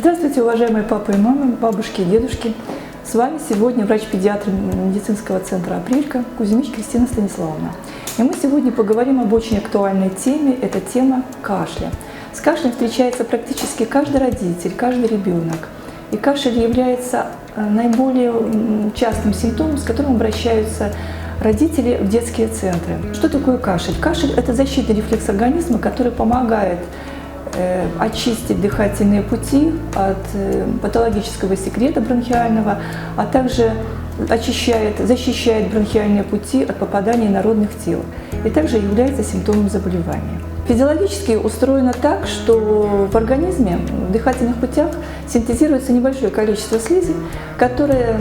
Здравствуйте, уважаемые папы и мамы, бабушки и дедушки. С вами сегодня врач-педиатр медицинского центра «Апрелька» Кузьмич Кристина Станиславовна. И мы сегодня поговорим об очень актуальной теме, это тема кашля. С кашлем встречается практически каждый родитель, каждый ребенок. И кашель является наиболее частым симптомом, с которым обращаются родители в детские центры. Что такое кашель? Кашель – это защитный рефлекс организма, который помогает очистить дыхательные пути от патологического секрета бронхиального, а также защищает бронхиальные пути от попадания инородных тел и также является симптомом заболевания. Физиологически устроено так, что в организме, в дыхательных путях синтезируется небольшое количество слизи, которое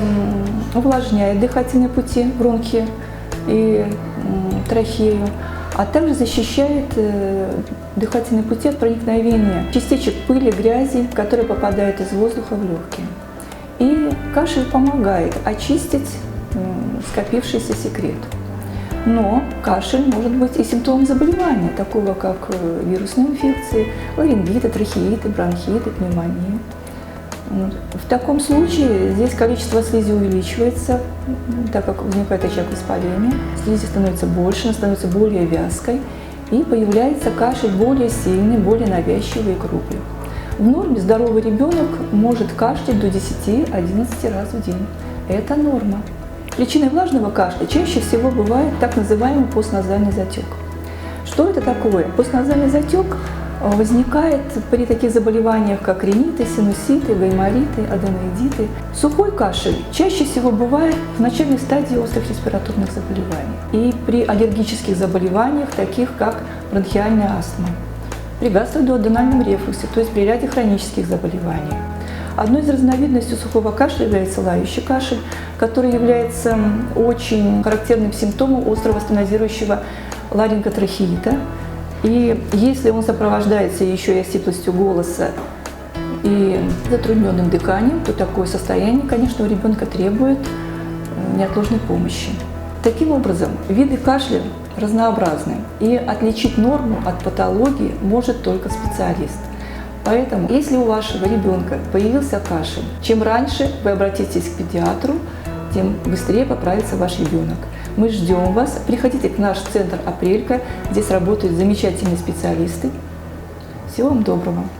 увлажняет дыхательные пути, бронхи и трахею, а также защищает дыхательные пути от проникновения частичек пыли, грязи, которые попадают из воздуха в легкие. И кашель помогает очистить скопившийся секрет. Но кашель может быть и симптомом заболевания, такого как вирусные инфекции, ларингиты, трахеиты, бронхиты, пневмония. В таком случае здесь количество слизи увеличивается, так как возникает очаг воспаления, слизи становится больше, она становится более вязкой, и появляется кашель более сильный, более навязчивый и крупный. В норме здоровый ребенок может кашлять до 10-11 раз в день. Это норма. Причиной влажного кашля чаще всего бывает так называемый постназальный затек. Что это такое? Постназальный затек возникает при таких заболеваниях, как риниты, синуситы, гаймориты, аденоидиты. Сухой кашель чаще всего бывает в начальной стадии острых респираторных заболеваний и при аллергических заболеваниях, таких как бронхиальная астма, при гастродуоденальном рефлюксе, то есть при ряде хронических заболеваний. Одной из разновидностей сухого кашля является лающий кашель, который является очень характерным симптомом острого стенозирующего ларинготрахеита. И если он сопровождается еще и осиплостью голоса и затрудненным дыханием, то такое состояние, конечно, у ребенка требует неотложной помощи. Таким образом, виды кашля разнообразны, и отличить норму от патологии может только специалист. Поэтому, если у вашего ребенка появился кашель, чем раньше вы обратитесь к педиатру, тем быстрее поправится ваш ребенок. Мы ждем вас. Приходите к наш центр «Апрелька». Здесь работают замечательные специалисты. Всего вам доброго.